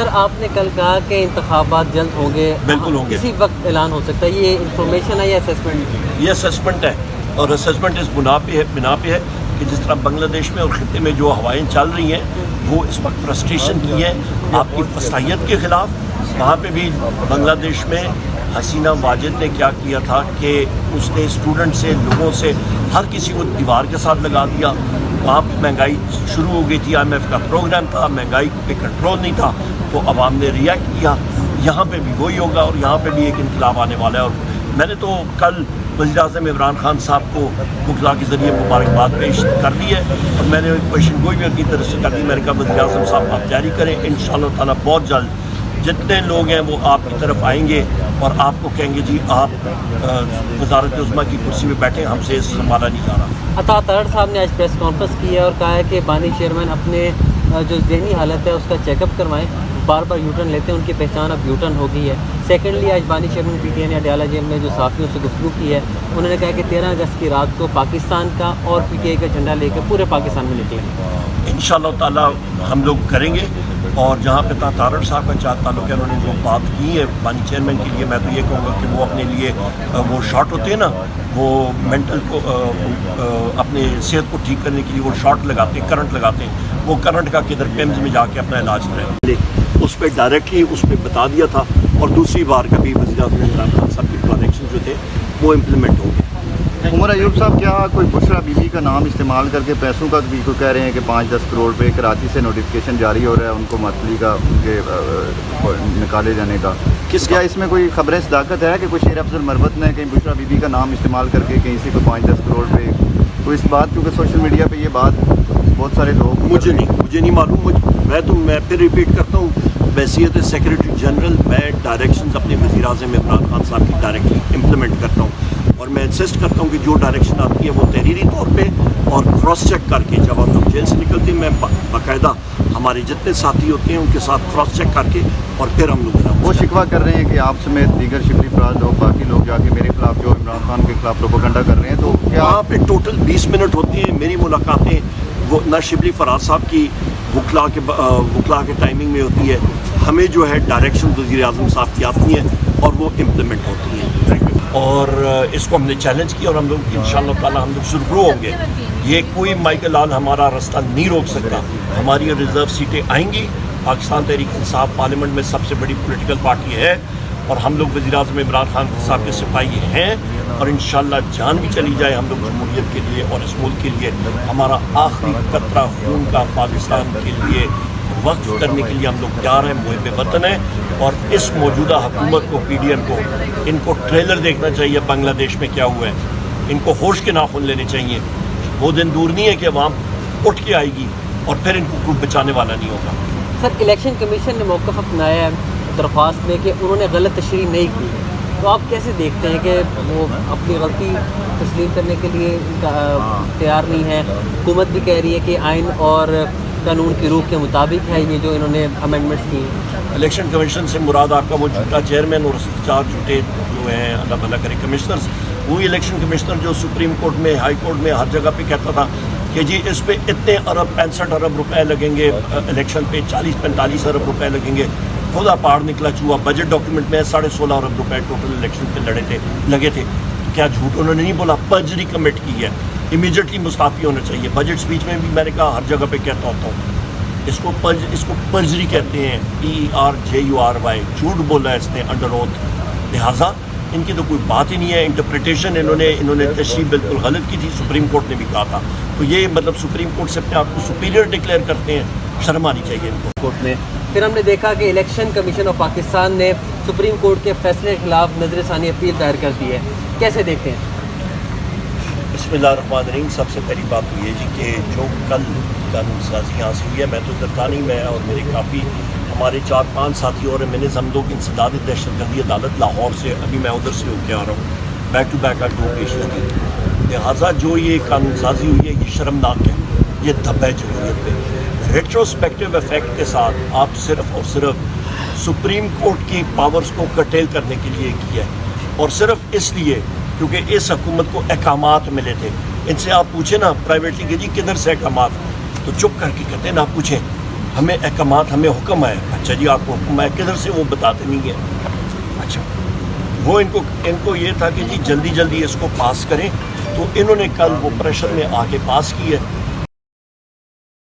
سر آپ نے کل کہا کہ انتخابات جلد ہوں گے، بالکل ہوں گے، کسی وقت اعلان ہو سکتا ہے، یہ انفارمیشن ہے یا اسیسمنٹ؟ یہ اسیسمنٹ ہے، اور اسیسمنٹ اس بنا پہ ہے کہ جس طرح بنگلہ دیش میں اور خطے میں جو ہوائیں چل رہی ہیں وہ اس وقت فرسٹریشن کی ہے آپ کی فصاحیت کے خلاف. وہاں پہ بھی بنگلہ دیش میں حسینہ واجد نے کیا کیا تھا کہ اس نے اسٹوڈنٹ سے، لوگوں سے، ہر کسی کو دیوار کے ساتھ لگا دیا. وہاں پہ مہنگائی شروع ہو گئی تھی، IMF کا پروگرام تھا، مہنگائی پہ کنٹرول نہیں تھا تو عوام نے ریئیکٹ کیا. یہاں پہ بھی وہی ہوگا اور یہاں پہ بھی ایک انقلاب آنے والا ہے. اور میں نے تو کل وزیر اعظم عمران خان صاحب کو وکلا کے ذریعے مبارکباد پیش کر دی ہے اور میں نے پیشن گوئی بھی اپنی طرف سے کر دی. میں نے کہا وزیر اعظم صاحب آپ جاری کریں، انشاءاللہ تعالیٰ بہت جلد جتنے لوگ ہیں وہ آپ کی طرف آئیں گے اور آپ کو کہیں گے جی آپ وزارت عظمیٰ کی کرسی میں بیٹھیں، ہم سے سنبھالا نہیں جا رہا. عطا ترڑ صاحب نے آج پریس کانفرنس کی ہے اور کہا ہے کہ بانی چیئرمین اپنے جو ذہنی حالت ہے اس کا چیک اپ کروائیں، بار بار یوٹرن لیتے ہیں، ان کی پہچان اب یوٹرن ہو گئی ہے. سیکنڈلی آج بانی چیئرمین PTI نے اڈیالہ جیل میں جو صحافیوں سے گفتگو کی ہے، انہوں نے کہا کہ 13 اگست کی رات کو پاکستان کا اور PTI کا جھنڈا لے کے پورے پاکستان میں نکلیں. انشاءاللہ تعالیٰ ہم لوگ کریں گے. اور جہاں پہ تارڑ صاحب کا چار تعلق ہے، انہوں نے جو بات کی ہے بانی چیئرمین کے لیے، میں تو یہ کہوں گا کہ وہ اپنے لیے وہ شاٹ ہوتے ہیں نا، وہ مینٹل کو اپنے صحت کو ٹھیک کرنے کے لیے وہ شاٹ لگاتے ہیں، کرنٹ لگاتے ہیں، وہ کرنٹ کا کدھر پیمز میں جا کے اپنا علاج کریں. اس پہ ڈائریکٹلی اس پہ بتا دیا تھا اور دوسری بار کبھی وزیر اعظم عمران خان صاحب کے ٹرانزیکشن جو تھے وہ امپلیمنٹ ہو گئے. عمر ایوب صاحب، کیا کوئی بشرا بی بی کا نام استعمال کر کے پیسوں کا بھی کوئی کہہ رہے ہیں کہ 5-10 کروڑ پہ کراچی سے نوٹیفکیشن جاری ہو رہا ہے ان کو معطلی کا، ان کے نکالے جانے کا؟ کیا اس میں کوئی خبریں صداقت ہے کہ کوئی شیر افضل مربت نے کہیں بشرا بی بی کا نام استعمال کر کے کہیں سے کوئی 5-10 کروڑ پہ کوئی اس بات، کیونکہ سوشل میڈیا پہ یہ بات بہت سارے لوگ، مجھے نہیں معلوم. میں پھر ریپیٹ کرتا ہوں، بحیثیت سیکریٹری جنرل میں ڈائریکشنز اپنے وزیر اعظم عمران خان صاحب کی ڈائریکٹلی امپلیمنٹ کرتا ہوں اور میں انسسٹ کرتا ہوں کہ جو ڈائریکشن آتی ہے وہ تحریری طور پہ اور کراس چیک کر کے، جب ہم جیل سے نکلتے ہیں میں باقاعدہ ہمارے جتنے ساتھی ہوتے ہیں ان کے ساتھ کراس چیک کر کے اور پھر ہم لوگ وہ شکوہ کر رہے ہیں کہ آپ سمیت دیگر شبلی افراد لوگ، باقی لوگ جا کے میرے خلاف جو عمران خان کے خلاف پروپیگنڈا کر رہے ہیں. تو وہاں پہ ٹوٹل 20 منٹ ہوتی ہیں میری ملاقاتیں، وہ نہ شبلی فراز صاحب کی وکلا کے ٹائمنگ میں ہوتی ہے، ہمیں جو ہے ڈائریکشن وزیر اعظم صاحب کی آتی ہیں اور وہ امپلیمنٹ ہوتی ہیں. اور اس کو ہم نے چیلنج کیا اور ہم لوگ انشاءاللہ تعالیٰ ہم لوگ سرخرو ہوں گے. یہ کوئی مائیکل لال ہمارا راستہ نہیں روک سکتا. ہماری ریزرو سیٹیں آئیں گی. پاکستان تحریک انصاف پارلیمنٹ میں سب سے بڑی پولیٹیکل پارٹی ہے اور ہم لوگ وزیر اعظم عمران خان صاحب کے سپاہی ہیں اور انشاءاللہ جان بھی چلی جائے ہم لوگ جمہوریت کے لیے اور اس ملک کے لیے ہمارا آخری قطرہ خون کا پاکستان کے لیے وقف کرنے کے لیے ہم لوگ تیار ہیں، محب وطن ہیں. اور اس موجودہ حکومت کو، PDM کو، ان کو ٹریلر دیکھنا چاہیے بنگلہ دیش میں کیا ہوا ہے. ان کو ہوش کے ناخن لینے چاہیے. وہ دن دور نہیں ہے کہ عوام اٹھ کے آئے گی اور پھر ان کو بچانے والا نہیں ہوگا. سر الیکشن کمیشن نے موقف اپنایا ہے درخواست میں کہ انہوں نے غلط تشریح نہیں کی، تو آپ کیسے دیکھتے ہیں کہ وہ اپنی غلطی تسلیم کرنے کے لیے تیار نہیں ہے؟ حکومت بھی کہہ رہی ہے کہ آئین اور قانون کی روح کے مطابق ہے یہ جو انہوں نے امینڈمنٹس کی. الیکشن کمیشن سے مراد آپ کا وہ جھوٹا چیئرمین اور 4 جھوٹے جو ہیں اللہ بھلا کرے کمشنرز، وہی الیکشن کمشنر جو سپریم کورٹ میں، ہائی کورٹ میں، ہر جگہ پہ کہتا تھا کہ جی اس پہ اتنے ارب 65 ارب روپے لگیں گے، الیکشن پہ 40-45 ارب روپے لگیں گے. خدا پہاڑ نکلا چوہا. بجٹ ڈاکیومنٹ میں 16.5 ارب روپے ٹوٹل الیکشن پہ لگے تھے. کیا جھوٹ انہوں نے نہیں بولا؟ پرجری کمٹ کی ہے. امیجیٹلی مستعفی ہونا چاہیے. بجٹ اسپیچ میں بھی میں نے کہا، ہر جگہ پہ کہتا ہوتا ہوں، اس کو پرجری کہتے ہیں، PERJURY. جھوٹ بولا ہے اس نے انڈر اوتھ. لہٰذا ان کی تو کوئی بات ہی نہیں ہے. انٹرپریٹیشن انہوں نے تشریح بالکل غلط کی تھی. سپریم کورٹ نے بھی کہا تھا. تو یہ مطلب سپریم کورٹ سے اپنے آپ کو سپیریئر ڈکلیئر کرتے ہیں. شرم آنی چاہیے ان کو. کورٹ میں پھر ہم نے دیکھا کہ الیکشن کمیشن آف پاکستان نے سپریم کورٹ کے فیصلے کے خلاف نظر ثانی اپیل دائر کر دی ہے. کیسے دیکھتے ہیں؟ بسم اللہ الرحمن الرحیم. سب سے پہلی بات تو یہ جی کہ جو کل قانون سازی یہاں سے ہوئی ہے، میں تو درکانی میں اور میرے کافی ہمارے 4-5 ساتھی اور میں نے ہم لوگ انسداد دہشت گردی عدالت لاہور سے، ابھی میں ادھر سے ہو کے آ رہا ہوں، بیک ٹو بیک آج 2 پیشیاں تھیں. لہٰذا جو یہ قانون سازی ہوئی ہے یہ شرمناک ہے. یہ دھب ہے جمہوریت پہ. ریٹروسپیکٹیو افیکٹ کے ساتھ آپ صرف اور صرف سپریم کورٹ کی پاورز کو کرٹیل کرنے کے لیے کیا ہے اور صرف اس لیے کیونکہ اس حکومت کو احکامات ملے تھے. ان سے آپ پوچھیں نا پرائیویٹلی کہ جی کدھر سے احکامات، تو چپ کر کے کہتے ہیں نہ پوچھیں. ہمیں احکامات ہمیں حکم ہے. اچھا جی آپ کو حکم ہے کدھر سے وہ بتاتے نہیں ہیں. اچھا وہ ان کو یہ تھا کہ جی جلدی جلدی اس کو پاس کریں تو انہوں نے کل وہ پریشر میں آ کے پاس کی ہے.